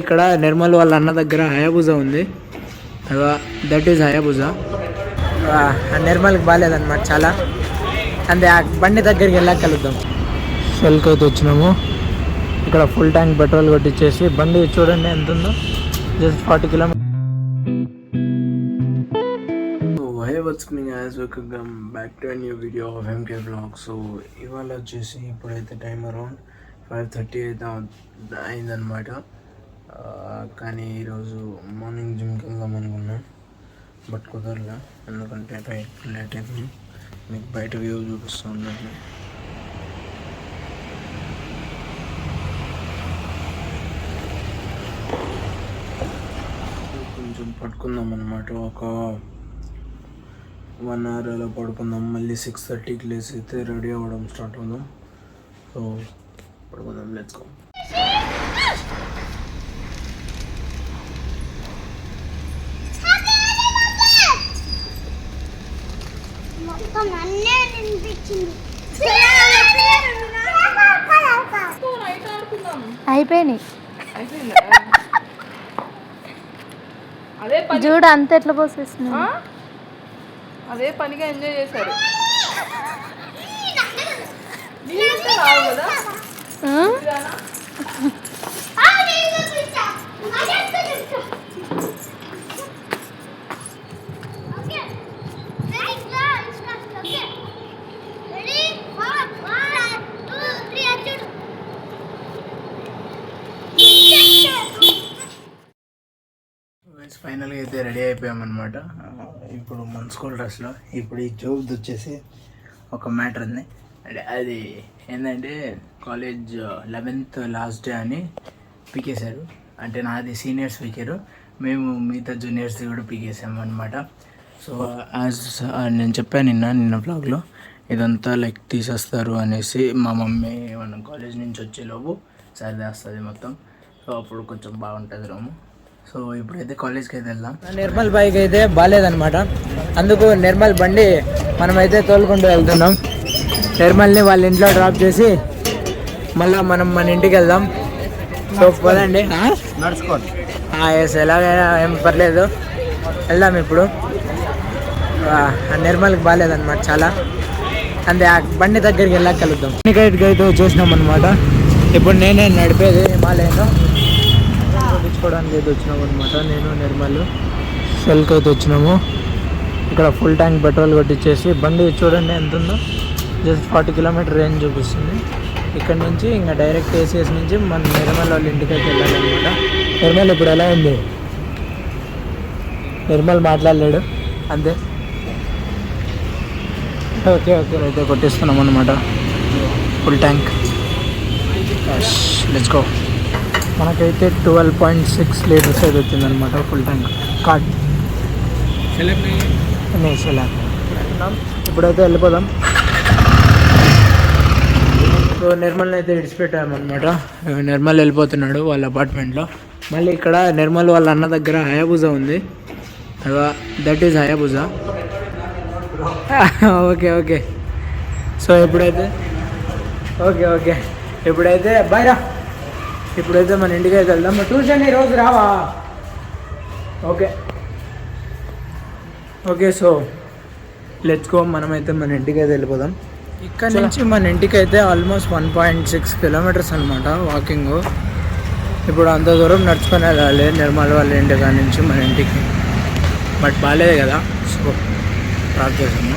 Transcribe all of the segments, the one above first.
ఇక్కడ నిర్మల్ వాళ్ళ అన్న దగ్గర హయాబుజా ఉంది. That is హయాబుజా. నిర్మల్కి బాగాలేదన్నమాట చాలా. అంతే ఆ బండి దగ్గరికి వెళ్ళాక కలుద్దాం. షెల్కి అయితే వచ్చినాము. ఇక్కడ ఫుల్ ట్యాంక్ పెట్రోల్ కొట్టించేసి బండి చూడండి ఎంత ఉందో, just 40 kilometre. Welcome back to new video of MK blog. So ఇవాళ వచ్చేసి ఇప్పుడైతే టైం అరౌండ్ 5:30 అయితే అయిందనమాట. కానీ ఈరోజు మార్నింగ్ జిమ్కి వెళ్దాం అనుకున్నాం, బట్ కుదరలే ఎందుకంటే లేట్ అయింది. మీకు బయట వ్యూ చూపిస్తూ ఉండండి. కొంచెం పడుకుందాం అనమాట, ఒక 1 hour అలా పడుకుందాం. మళ్ళీ 6:30కి లేసి అయితే రెడీ అవ్వడం స్టార్ట్ అవుదాం. సో పడుకుందాం, లెట్స్ గో. అయిపోయినాయి చూడు అంత ఎట్లా పోసేస్తున్నా. అదే పనిగా ఎంజాయ్ చేశారు. ఫైనల్గా అయితే రెడీ అయిపోయామన్నమాట. ఇప్పుడు మన స్కూల్ డ్రెస్లో. ఇప్పుడు ఈ జోబ్ది వచ్చేసి ఒక మ్యాటర్ ఉంది. అంటే అది ఏంటంటే కాలేజ్ 11th లాస్ట్ డే అని పీకేశారు. అంటే నాది సీనియర్స్ పీకారు, మేము మిగతా జూనియర్స్ది కూడా పీకేసాము అనమాట. సో యాజ్ నేను చెప్పాను నిన్న బ్లాగ్లో, ఇదంతా లైక్ తీసేస్తారు అనేసి. మా మమ్మీ మన కాలేజ్ నుంచి వచ్చేలోపు సరిదేస్తుంది మొత్తం. సో అప్పుడు కొంచెం బాగుంటుంది రూము. సో ఇప్పుడైతే కాలేజ్కి అయితే వెళ్దాం. నిర్మల్ బైక్ అయితే బాగాలేదనమాట, అందుకు నిర్మల్ బండి మనమైతే తోలుకుంటూ వెళ్తున్నాం. నిర్మల్ని వాళ్ళ ఇంట్లో డ్రాప్ చేసి మళ్ళీ మనం మన ఇంటికి వెళ్దాం. సో పోదండి, నడుచుకోండి. ఎస్, ఎలాగైనా ఏం పర్లేదు, వెళ్దాం. ఇప్పుడు నిర్మల్కి బాగాలేదనమాట చాలా. అంతే ఆ బండి దగ్గరికి వెళ్ళాక కలుద్దాం. టికెట్కి అయితే వచ్చేసినాం అనమాట. ఇప్పుడు నేనే నడిపేది హిమాలయను తీసుకోవడానికి అయితే వచ్చినాము అనమాట. నేను నిర్మల్ షెల్కి అయితే వచ్చినాము. ఇక్కడ ఫుల్ ట్యాంక్ పెట్రోల్ కొట్టించేసి బండి చూడండి ఎంత ఉందో, జస్ట్ 40 కిలోమీటర్ రేంజ్ చూపిస్తుంది. ఇక్కడ నుంచి ఇంకా డైరెక్ట్ ఏసీఎస్ నుంచి మన నిర్మల్ వాళ్ళ ఇంటికి అయితే వెళ్ళాలన్నమాట. నిర్మల్ ఇప్పుడు ఎలా ఉంది? నిర్మల్ మాట్లాడలేడు అంతే. ఓకే అయితే కొట్టిస్తున్నాం అనమాట ఫుల్ ట్యాంక్. Let's go. మనకైతే 12.6 లీటర్స్ అయితే వచ్చిందనమాట ఫుల్ ట్యాంక్. కార్డ్ ఇప్పుడైతే వెళ్ళిపోదాం. సో నిర్మల్ని అయితే విడిచిపెట్టామన్నమాట. నిర్మల్ వెళ్ళిపోతున్నాడు వాళ్ళ అపార్ట్మెంట్లో. మళ్ళీ ఇక్కడ నిర్మల్ వాళ్ళ అన్న దగ్గర హయాబుజా ఉంది. That is హయాబుజా. ఓకే. సో ఇప్పుడైతే ఇప్పుడైతే బాయ్రా. ఇప్పుడైతే మన ఇంటికి అయితే వెళ్దాం. ట్యూషన్ ఈరోజు రావా? Okay so let's go. మనమైతే మన ఇంటికి అయితే వెళ్ళిపోదాం. ఇక్కడ నుంచి మన ఇంటికి అయితే ఆల్మోస్ట్ 1.6 కిలోమీటర్స్ అనమాట వాకింగ్. ఇప్పుడు అంత దూరం నడుచుకొని వెళ్ళాలి నిర్మల్ వాళ్ళ ఇంటి కాడ నుంచి మన ఇంటికి. బట్ బాగాలేదు కదా, సో డ్రాప్ చేసాము.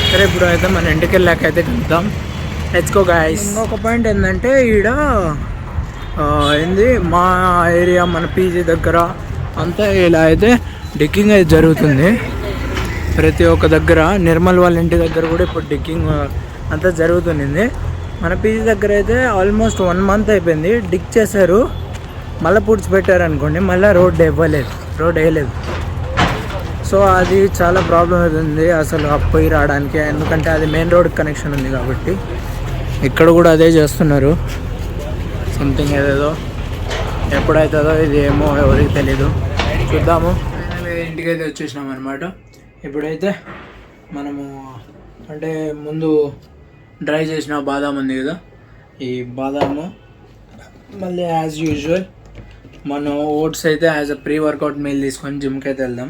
సరే ఇప్పుడు అయితే మన ఇంటికి వెళ్ళాక అయితే కలుద్దాం. Let's go guys. ఇంకొక పాయింట్ ఏంటంటే ఈడ మా ఏరియా మన పీజీ దగ్గర అంతా ఇలా అయితే డిక్కింగ్ అయితే జరుగుతుంది ప్రతి ఒక్క దగ్గర. నిర్మల్ వాళ్ళ ఇంటి దగ్గర కూడా ఇప్పుడు డిక్కింగ్ అంతా జరుగుతుంది. మన పీజీ దగ్గర అయితే ఆల్మోస్ట్ 1 month అయిపోయింది. డిక్ చేశారు, మళ్ళీ పూడ్చిపెట్టారు అనుకోండి, మళ్ళీ రోడ్ వేయలేదు. సో అది చాలా ప్రాబ్లం అవుతుంది అసలు పోయి రావడానికి, ఎందుకంటే అది మెయిన్ రోడ్ కనెక్షన్ ఉంది కాబట్టి. ఇక్కడ కూడా అదే చేస్తున్నారు, సంథింగ్ ఏదేదో. ఎప్పుడవుతుందో ఇది ఏమో ఎవరికి తెలీదు, చూద్దాము. ఇంటికి అయితే వచ్చేసినాం అనమాట. ఇప్పుడైతే మనము అంటే ముందు డ్రై చేసిన బాదాం ఉంది కదా, ఈ బాదాము మళ్ళీ యాజ్ యూజువల్ మనం ఓట్స్ అయితే as a pre workout meal తీసుకొని జిమ్కి అయితే వెళ్దాం.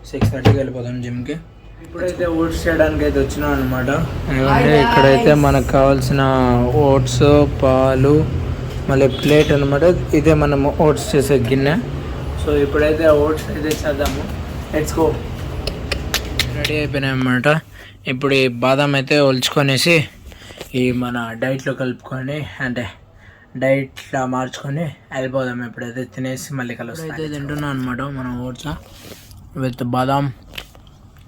6:30కి వెళ్ళిపోదాం జిమ్కి. ఇప్పుడైతే ఓట్స్ చేయడానికి అయితే వచ్చినాం అనమాట. ఎందుకంటే ఇక్కడైతే మనకు కావాల్సిన ఓట్స్, పాలు, మళ్ళీ ప్లేట్ అనమాట. ఇదే మనం ఓట్స్ చేసే గిన్నె. సో ఇప్పుడైతే ఓట్స్ అయితే చేద్దాము. Let's go. రెడీ అయిపోయినాయి అన్నమాట. ఇప్పుడు ఈ బాదం అయితే ఒలుచుకొనేసి ఈ మన డైట్లో కలుపుకొని, అంటే డైట్లా మార్చుకొని వెళ్ళిపోదాం. ఎప్పుడైతే తినేసి మళ్ళీ కలుస్తాం. అయితే తింటున్నాం అనమాట మనం ఓట్స్ విత్ బాదాం.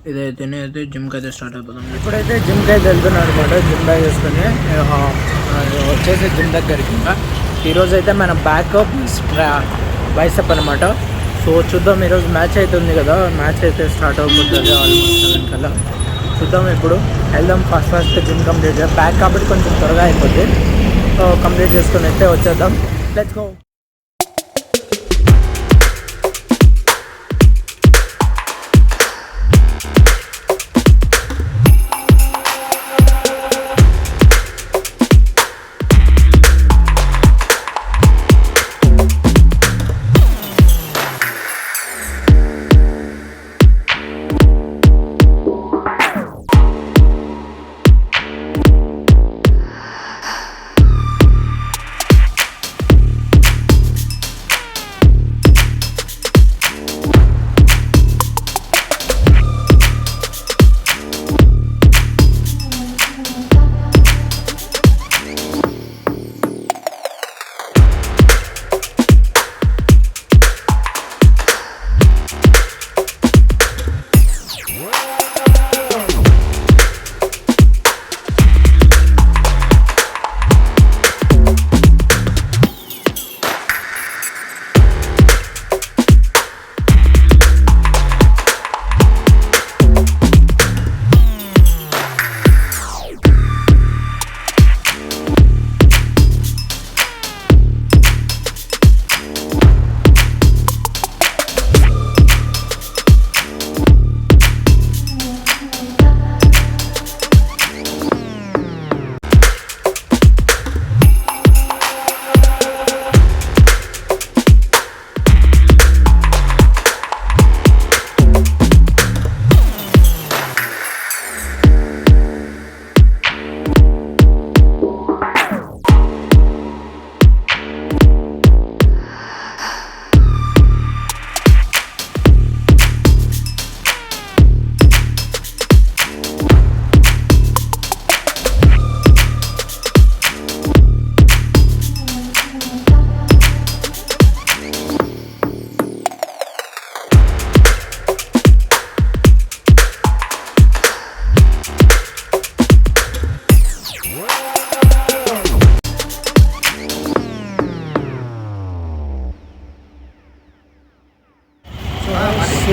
ఇదైతేనే అయితే జిమ్కి అయితే స్టార్ట్ అయిపోతాం. ఇప్పుడైతే జిమ్కి అయితే వెళ్తున్నాం అనమాట. జిమ్ బ్యాగ్ వేసుకొని వచ్చేసి జిమ్ దగ్గరికి. ఈరోజు అయితే మన బ్యాక్ బైసెప్ అనమాట. సో చూద్దాం, ఈరోజు మ్యాచ్ అయితే ఉంది కదా, మ్యాచ్ అయితే స్టార్ట్ అయిపోతుంది ఆల్మోస్ట్ 7 కల్లా. చూద్దాం, ఇప్పుడు వెళ్దాం. ఫస్ట్ జిమ్ కంప్లీట్ చేద్దాం. బ్యాక్ కాబట్టి కొంచెం త్వరగా అయిపోద్ది. సో కంప్లీట్ చేసుకొని అయితే వచ్చేద్దాం. Let's go.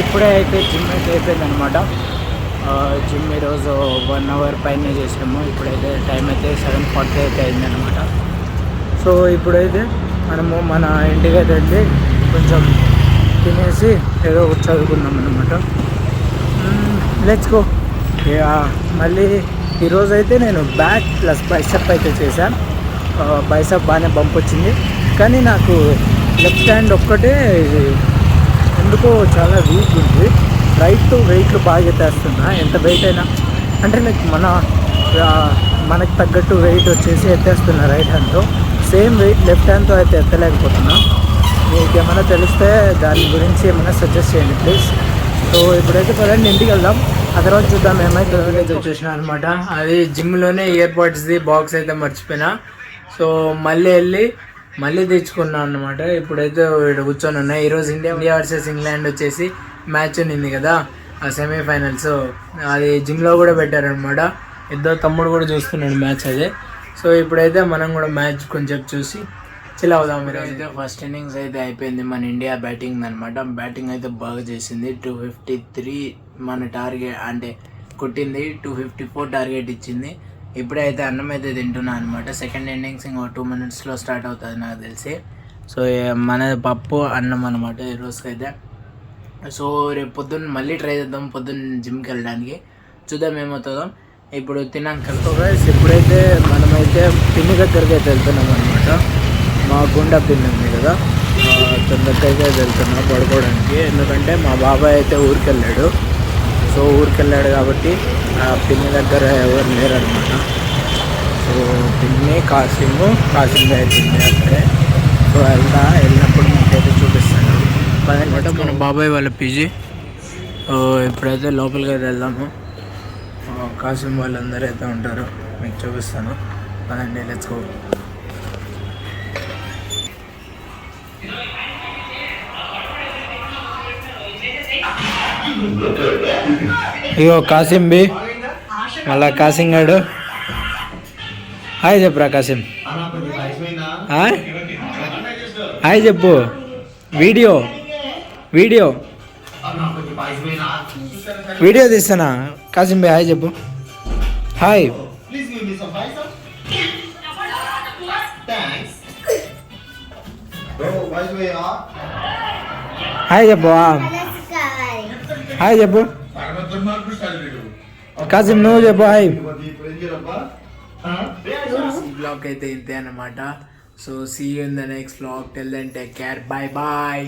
ఇప్పుడే అయితే జిమ్ అయితే అయిపోయింది అనమాట. జిమ్ ఈరోజు 1 అవర్ పైన చేసాము. ఇప్పుడైతే టైం అయితే 7:40 అయితే అయిందనమాట. సో ఇప్పుడైతే మనము మన ఇంటికి అయితే వెళ్ళి కొంచెం తినేసి ఏదో ఒకటి చదువుకున్నాం అనమాట. Let's go. మళ్ళీ ఈరోజు అయితే నేను బ్యాక్ ప్లస్ బైసెప్ అయితే చేశాను. బైసెప్ బాగానే బంప్ వచ్చింది, కానీ నాకు లెఫ్ట్ హ్యాండ్ ఒక్కటే ఎందుకో చాలా వీక్ ఉంది. రైట్ వెయిట్లు బాగా ఎత్తేస్తున్నా, ఎంత వెయిట్ అయినా. అంటే లైక్ మనకి తగ్గట్టు వెయిట్ వచ్చేసి ఎత్తేస్తున్నా రైట్ హ్యాండ్తో. సేమ్ వెయిట్ లెఫ్ట్ హ్యాండ్తో అయితే ఎత్తలేకపోతున్నా. మీకు ఏమైనా తెలిస్తే దాని గురించి ఏమైనా సజెస్ట్ చేయండి ప్లీజ్. సో ఇప్పుడైతే పదండి ఇంటికి వెళ్దాం, ఆ తర్వాత చూద్దాం ఏమైతే వచ్చేసిన అనమాట. అది జిమ్లోనే ఇయర్పాడ్స్ది బాక్స్ అయితే మర్చిపోయినా. సో మళ్ళీ తెచ్చుకున్నాను అనమాట. ఇప్పుడైతే ఇక్కడ కూర్చొని ఉన్నాయి. ఈరోజు ఇండియా వర్సెస్ ఇంగ్లాండ్ వచ్చేసి మ్యాచ్ ఉన్నింది కదా, ఆ సెమీఫైనల్స్. అది జిమ్లో కూడా పెట్టారనమాట. ఇద్దరు తమ్ముడు కూడా చూస్తున్నాడు మ్యాచ్ అదే. సో ఇప్పుడైతే మనం కూడా మ్యాచ్ కొంచెం చూసి చిల్ అవుదాం. మీరు అయితే ఫస్ట్ ఇన్నింగ్స్ అయితే అయిపోయింది. మన ఇండియా బ్యాటింగ్ అనమాట. బ్యాటింగ్ అయితే బాగా చేసింది. 253 మన టార్గెట్ అంటే కొట్టింది. 254 టార్గెట్ ఇచ్చింది. ఇప్పుడైతే అన్నం అయితే తింటున్నా అనమాట. సెకండ్ ఇన్నింగ్స్ ఇంకో 2 minutesలో స్టార్ట్ అవుతుంది నాకు తెలిసి. సో మనది పప్పు అన్నం అనమాట ఈరోజుకైతే. సో రేపు పొద్దున్న మళ్ళీ ట్రై చేద్దాం, పొద్దున్న జిమ్కి వెళ్ళడానికి. చూద్దాం ఏమవుతుందో. ఇప్పుడు తిన్నాక ఇప్పుడైతే మనమైతే పిన్ని దగ్గరికి అయితే వెళ్తున్నాం అనమాట. మా గుండా పిన్ని ఉంది కదా, తొందరగా అయితే వెళ్తున్నా పడుకోవడానికి. ఎందుకంటే మా బాబాయ్ అయితే ఊరికి వెళ్ళాడు. సో ఊరికి వెళ్ళాడు కాబట్టి ఆ పిన్ని దగ్గర ఎవరు లేరనమాట. సో పిన్ని కాసింగ్ అవుతుంది అక్కడే. సో వెళ్ళినప్పుడు మీకైతే చూపిస్తాను అనమాట మన బాబాయ్ వాళ్ళ పీజీ. సో ఇప్పుడైతే లోపలికి అయితే వెళ్దాము. కాసిం వాళ్ళందరూ అయితే ఉంటారు, మీకు చూపిస్తాను. పదండి, లెట్స్ గో. ఇగో కాసిం బి, మళ్ళా కాసిం గాడు. హాయ్ చెప్పురా కాసిం. హాయ్ చెప్పు. వీడియో వీడియో వీడియో తీస్తానా? కాసిం బి హాయ్ చెప్పు. హాయ్. హాయ్ చెప్పు. హాయ్ చెప్పు. కాసిం నువ్వు చెప్పు హాయ్. ఈ బ్లాగ్ అయితే ఇంతే అన్నమాట. So see you in the next blog. Till then take care. Bye bye.